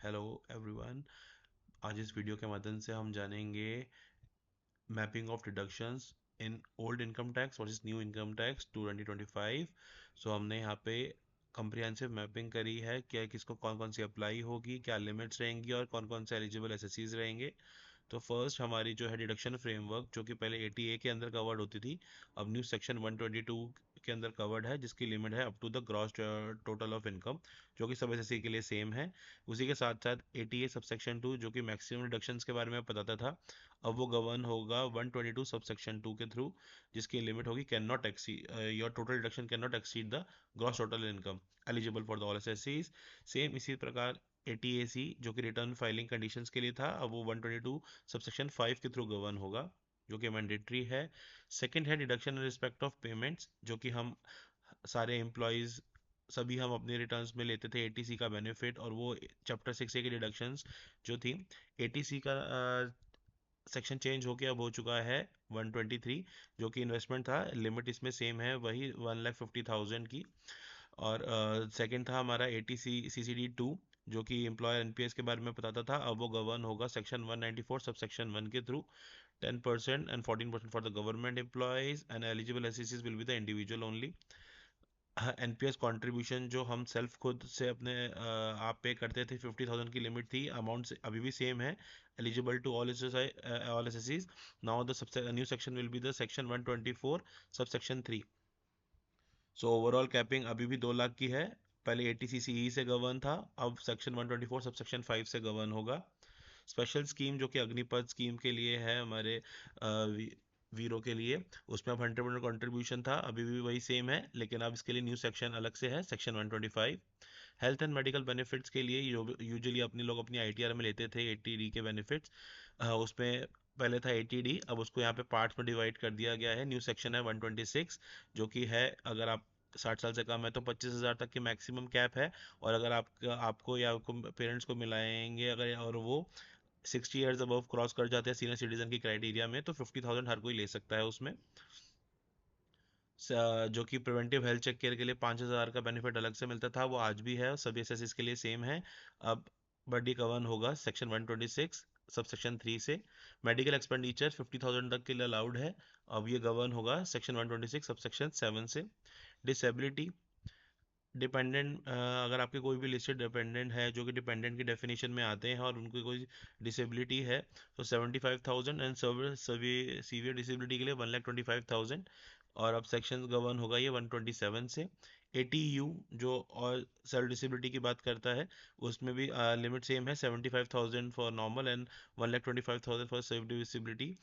Hello everyone. आज इस video के माध्यम से हम जानेंगे mapping of deductions in old income tax versus new income tax 2025। सो हमने यहाँ पे कंप्रिहेंसिव मैपिंग करी है, क्या किसको कौन कौन सी अप्लाई होगी, क्या लिमिट्स रहेंगी और कौन कौन से एलिजिबल एसएससीज रहेंगे। तो फर्स्ट हमारी जो है डिडक्शन फ्रेमवर्क, जो कि पहले 80A के अंदर कवर्ड होती थी, अब न्यू सेक्शन 122 के अंदर कवर्ड है, जिसकी लिमिट है up to the gross total of income, जो कि सब एसएससी के लिए सेम है। उसी के साथ साथ 80A सबसेक्शन 2 जो कि मैक्सिमम डिडक्शंस के बारे में बताता था, अब वो गवर्न होगा 122 सबसेक्शन 2 के थ्रू, जिसकी लिमिट होगी can not exceed your total deduction can not exceed the gross total income eligible for the all assessees. Same इसी प्रकार 80AC जो कि रिटर्न फाइलिंग कंडीशंस के लिए था, अब वो 122 सबसेक्शन 5 के थ्रू गवर्न होगा, जो कि मैंडेटरी है। सेकंड है deduction in respect of payments, जो कि हम सारे एम्प्लॉयज़ सभी हम अपने रिटर्न्स में लेते थे 80C का बेनिफिट, और वो चैप्टर 6A की डिडक्शंस जो थी 80C का सेक्शन चेंज होके अब हो चुका है 123, जो कि इन्वेस्टमेंट था, लिमिट इसमें सेम है वही 1,50,000 की। और सेकंड था हमारा 80CCD2 जो कि एम्प्लॉयर एनपीएस के बारे में बताता था, अब वो गवर्न होगा सेक्शन 194 सब सेक्शन 1 के थ्रू। 10% and 14% for the government employees and eligible assessees will be the individual only. NPS contribution जो हम सेल्फ खुद से अपने आप पे करते थे, 50,000 की लिमिट थी, अमाउंट अभी भी सेम है, eligible to all assessees. Now the new section will be the section 124 sub section 3। So overall capping अभी भी 2 लाख की है, पहले 80 CCE से गवर्न था, अब सेक्शन 124 सब सेक्शन 5 से गवर्न होगा। स्पेशल स्कीम जो कि अग्निपथ स्कीम के लिए है, हमारे वीरों के लिए, उसमें अब 100% कॉन्ट्रीब्यूशन था, अभी भी वही सेम है, लेकिन अब इसके लिए न्यू सेक्शन अलग से है, section 125। Health and medical benefits के लिए यूजुअली अपने लोग अपनी आईटीआर में लेते थे 80D के बेनिफिट्स, उसमें पहले था 80D, अब उसको यहाँ पे पार्ट्स में डिवाइड कर दिया गया है। न्यू सेक्शन है 126, जो कि है अगर आप 60 साल से कम है तो 25,000 तक की मैक्सिमम कैप है, और अगर आपको या आपको पेरेंट्स को मिलाएंगे अगर, और वो 60 ईयर्स अबव क्रॉस कर जाते हैं सीनियर सिटीजन की क्राइटेरिया में, तो 50,000 हर कोई ले सकता है उसमें। जो कि प्रिवेंटिव हेल्थ चेक केयर के लिए 5,000 का बेनिफिट अलग से मिलता था, वो आज भी है, सभी एसएससीज के लिए सेम है। अब बडी कवन होगा सेक्शन 126 सब सेक्शन 3 से। मेडिकल एक्सपेंडिचर 50,000 तक के लिए अलाउड है, अब ये गवर्न होगा सेक्शन 126 सब सेक्शन 7 से। डिसेबिलिटी डिपेंडेंट, अगर आपके कोई भी लिस्टेड डिपेंडेंट है जो कि डिपेंडेंट की डेफिनेशन में आते हैं और उनकी कोई डिसेबिलिटी है, तो 75,000 एंड सीवियर डिसेबिलिटी के लिए 1,25,000। और अब सेक्शन गवर्न होगा ये 127 से। 80U जो और सेल्फ डिसेबिलिटी की बात करता है, उसमें भी लिमिट सेम है, 75,000 for normal and 1,25,000 for self disability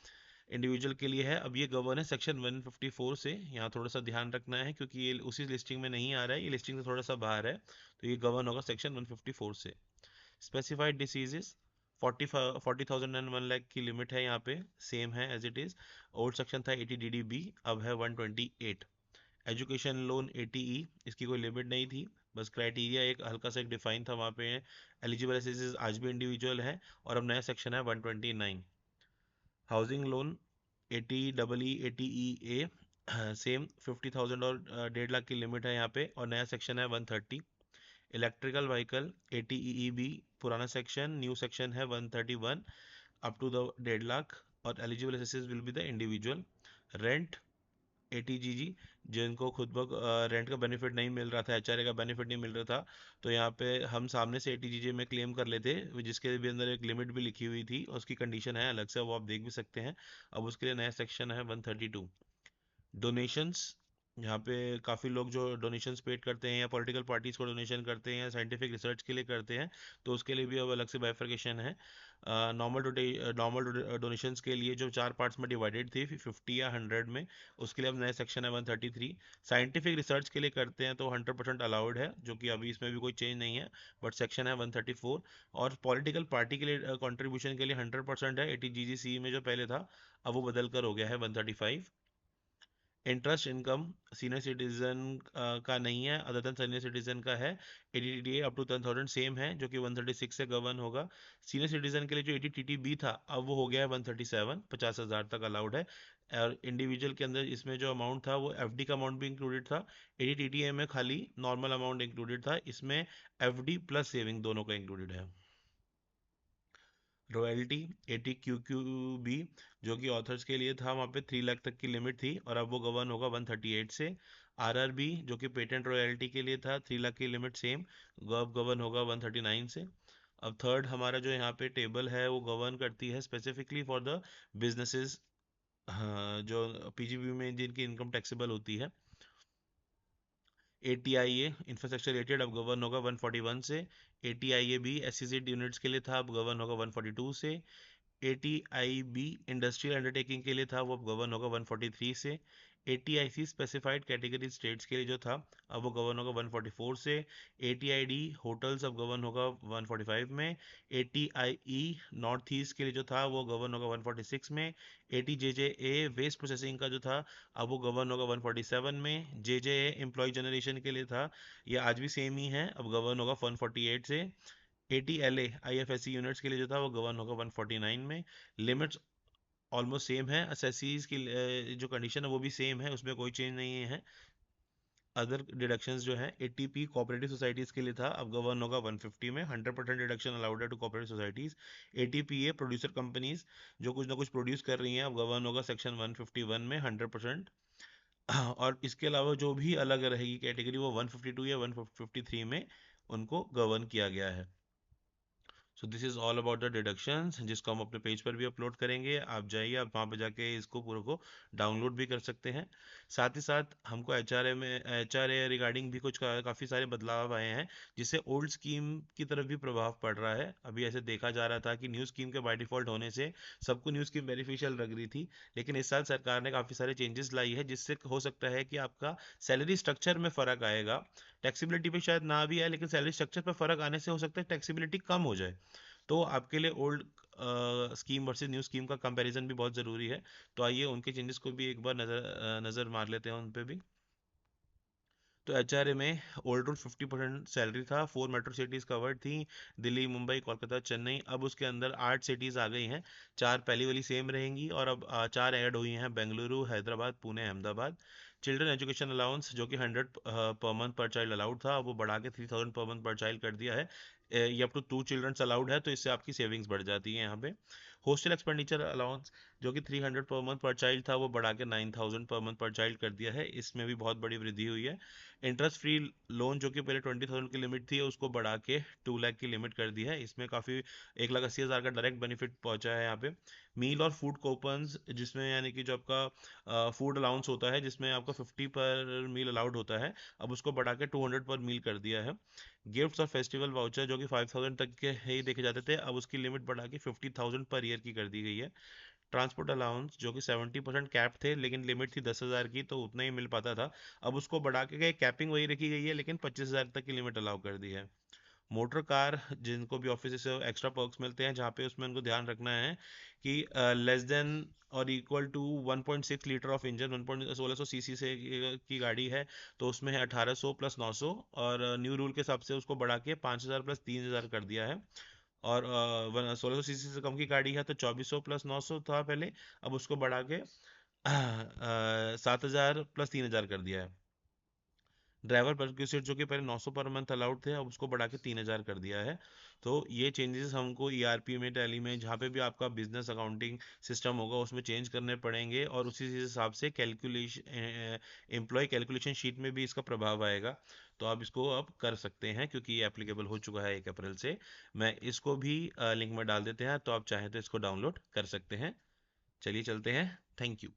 individual के लिए है। अब ये गवर्न है सेक्शन 154 से, यहाँ थोड़ा सा ध्यान रखना है क्योंकि ये उसी लिस्टिंग में नहीं आ रहा है, ये लिस्टिंग से थोड़ा सा बाहर है, तो ये गवर्न होगा सेक्शन 154 से। स्पेसिफाइड डिसीजेस 40,000 एंड 1 लाख की लिमिट है, यहाँ पे सेम है as it is. Old section था 80DDB, अब है 128। एजुकेशन लोन 80E, इसकी कोई लिमिट नहीं थी, बस क्राइटेरिया एक हल्का सा एक डिफाइन था वहाँ पे। एलिजिबल एसेसिस आज भी इंडिविजुअल है, और अब नया सेक्शन है 129। Housing loan 80EE 80EA same 50,000 और 1.5 लाख की लिमिट है यहाँ पे, और नया सेक्शन है 130। इलेक्ट्रिकल व्हीकल 80EEB पुराना सेक्शन, न्यू सेक्शन है 131 अप टू द 1.5 लाख, और eligible assessees will be the individual. Rent 80GG जिनको खुद ब रेंट का बेनिफिट नहीं मिल रहा था, एचआरए का बेनिफिट नहीं मिल रहा था, तो यहाँ पे हम सामने से 80GG में क्लेम कर लेते, जिसके भी अंदर एक लिमिट भी लिखी हुई थी, उसकी कंडीशन है अलग से, वो आप देख भी सकते हैं। अब उसके लिए नया सेक्शन है 132। डोनेशंस, यहाँ पे काफ़ी लोग जो डोनेशंस पेड करते हैं या पॉलिटिकल पार्टीज को डोनेशन करते हैं या साइंटिफिक रिसर्च के लिए करते हैं, तो उसके लिए भी अब अलग से बाइफर्केशन है। नॉर्मल डोनेशंस के लिए जो 4 पार्ट्स में डिवाइडेड थी 50 या 100 में, उसके लिए अब नया सेक्शन है 133। साइंटिफिक रिसर्च के लिए करते हैं तो 100% अलाउड है, जो कि अभी इसमें भी कोई चेंज नहीं है, बट सेक्शन है 134। और पॉलिटिकल पार्टी के लिए कंट्रीब्यूशन के लिए 100% है 80GGC में जो पहले था, अब वो बदल कर हो गया है 135। इंटरेस्ट इनकम सीनियर सिटीजन का नहीं है, अदर देन सीनियर सिटीजन का है। 80TTA अप टू 10,000 सेम है, जो कि 136 से गवर्न होगा। सीनियर सिटीजन के लिए जो 80TTB था, अब वो हो गया है 137, 50,000 तक अलाउड है। और इंडिविजुअल के अंदर इसमें जो अमाउंट था वो एफडी का अमाउंट भी इंक्लूडेड था, 80TTA में खाली नॉर्मल अमाउंट इंक्लूडेड था, इसमें एफडी प्लस सेविंग दोनों का इंक्लूडेड है। रॉयल्टी 80 QQB जो कि ऑथर्स के लिए था, वहाँ पे 3 लाख तक की लिमिट थी, और अब वो गवर्न होगा 138 से। RRB जो कि पेटेंट रॉयल्टी के लिए था, 3 लाख की लिमिट सेम, अब गवर्न होगा 139 से। अब थर्ड हमारा जो यहाँ पे टेबल है वो गवर्न करती है स्पेसिफिकली फॉर द बिजनेसेस, हाँ, जो PGB में जिनकी इनकम टैक्सेबल होती है। ATIA इंफ्रास्ट्रक्चर रिलेटेड अब गवर्न होगा 141 से। ATIAB SEZ यूनिट्स के लिए था, अब गवर्न होगा 142 से। ATIB इंडस्ट्रियल अंडरटेकिंग के लिए था, वो अब गवर्न होगा 143 से। ATIC स्पेसिफाइड कैटेगरी स्टेट्स के लिए जो था, अब वो गवर्न होगा 144 से। ATID होटल्स अब गवर्न होगा 145 में। ATIE नॉर्थ ईस्ट के लिए जो था वो गवर्न होगा 146 में। ATJJA वेस्ट प्रोसेसिंग का जो था, अब वो गवर्न होगा 147 में। JJA एम्प्लॉय जनरेशन के लिए था, ये आज भी सेम ही है, अब गवर्न होगा 148 से। ATLA IFSC यूनिट्स के लिए जो था वो गवर्न होगा 149 में। लिमिट्स ऑलमोस्ट सेम है, असेसीज की जो कंडीशन है वो भी सेम है, उसमें कोई चेंज नहीं है। अदर डिडक्शंस जो है, ATP कोऑपरेटिव सोसाइटीज़ के लिए था, अब गवर्न होगा 150 में, 100% डिडक्शन अलाउड है to cooperative societies. ATPA producer companies जो कुछ ना कुछ प्रोड्यूस कर रही हैं, अब गवर्न होगा सेक्शन 151 में 100%। और इसके अलावा जो भी अलग रहेगी कैटेगरी वो 152 या 153 में उनको गवर्न किया गया है। So this is all about the deductions, जिसको हम अपने पेज पर भी अपलोड करेंगे, आप जाइए, आप वहाँ पे जाके इसको पूरे को डाउनलोड भी कर सकते हैं। साथ ही साथ हमको HRA रिगार्डिंग भी कुछ काफ़ी सारे बदलाव आए हैं, जिससे ओल्ड स्कीम की तरफ भी प्रभाव पड़ रहा है। अभी ऐसे देखा जा रहा था कि न्यू स्कीम के बाय डिफ़ॉल्ट होने से सबको न्यू स्कीम बेनिफिशियल लग रही थी, लेकिन इस साल सरकार ने काफ़ी सारे चेंजेस लाई है, जिससे हो सकता है कि आपका सैलरी स्ट्रक्चर में फ़र्क आएगा। टैक्सीबिलिटी पे शायद ना भी आए, लेकिन सैलरी स्ट्रक्चर पर फ़र्क आने से हो सकता है टैक्सीबिलिटी कम हो जाए। तो आपके लिए old scheme versus new scheme का कंपैरिजन भी बहुत ज़रूरी है। तो आइए उनके चेंजेस को भी एक बार नज़र मार लेते हैं उन पे भी। तो HRA में ओल्ड रूल 50% सैलरी था, 4 मेट्रो सिटीज़ कवर्ड थी, दिल्ली, मुंबई, कोलकाता, चेन्नई। अब उसके अंदर 8 सिटीज़ आ गई हैं, 4 पहली वाली सेम रहेंगी, और अब 4 ऐड हुई हैं, Bengaluru, Hyderabad, Pune, Ahmedabad. Children education allowance जो कि 100 पर मंथ पर चाइल्ड अलाउड था, वो बढ़ा के 3000 पर मंथ पर चाइल्ड कर दिया है। ये अप टू 2 चिल्ड्रंस अलाउड है, तो इससे आपकी सेविंग्स बढ़ जाती है यहाँ पे। हॉस्टल एक्सपेंडिचर अलाउंस जो कि 300 पर मंथ पर चाइल्ड था, वो बढ़ा के 9000 पर मंथ पर चाइल्ड कर दिया है, इसमें भी बहुत बड़ी वृद्धि हुई है। इंटरेस्ट फ्री लोन जो कि पहले 20,000 की लिमिट थी, उसको बढ़ा के 2 लाख की लिमिट कर दी है, इसमें काफ़ी 1,80,000 का डायरेक्ट बेनिफिट पहुंचा है यहाँ पे। मील और फूड कूपन्स जिसमें यानी कि जो आपका फूड अलाउंस होता है, जिसमें आपका 50 पर मील अलाउड होता है, अब उसको बढ़ा के 200 पर मील कर दिया है। गिफ्ट्स और फेस्टिवल वाउचर जो कि 5,000 तक के ही देखे जाते थे, अब उसकी लिमिट बढ़ा के 50,000 पर ईयर की कर दी गई है। ट्रांसपोर्ट अलाउंस जो कि 70% कैप थे, लेकिन लिमिट थी 10,000 की, तो उतना ही मिल पाता था, अब उसको बढ़ा के कैपिंग वही रखी गई है, लेकिन 25,000 तक की लिमिट अलाउ कर दी है। मोटर कार जिनको भी ऑफिस से एक्स्ट्रा पर्क्स मिलते हैं, जहाँ पे उसमें उनको ध्यान रखना है कि लेस देन और equal to 1.6 litre of engine, 1600 CC से की गाड़ी है, तो उसमें है 1800 प्लस 900, और न्यू रूल के हिसाब से उसको बढ़ा के 5,000 प्लस 3,000 कर दिया है। और 1600 सीसी से कम की गाड़ी है तो 2400 प्लस 900 था पहले, अब उसको बढ़ा के 7,000 प्लस 3,000 कर दिया है। ड्राइवर परक्यूसिट जो कि पहले 900 पर मंथ अलाउड थे, अब उसको बढ़ा के 3,000 कर दिया है। तो ये चेंजेस हमको ERP में, टैली में, जहाँ पे भी आपका बिजनेस अकाउंटिंग सिस्टम होगा उसमें चेंज करने पड़ेंगे, और उसी हिसाब से कैलकुलेशन, एम्प्लॉय कैलकुलेशन शीट में भी इसका प्रभाव आएगा। तो आप इसको अब कर सकते हैं, क्योंकि ये एप्लीकेबल हो चुका है 1 अप्रैल से। मैं इसको भी लिंक में डाल देते हैं, तो आप चाहें तो इसको डाउनलोड कर सकते हैं। चलिए चलते हैं, थैंक यू।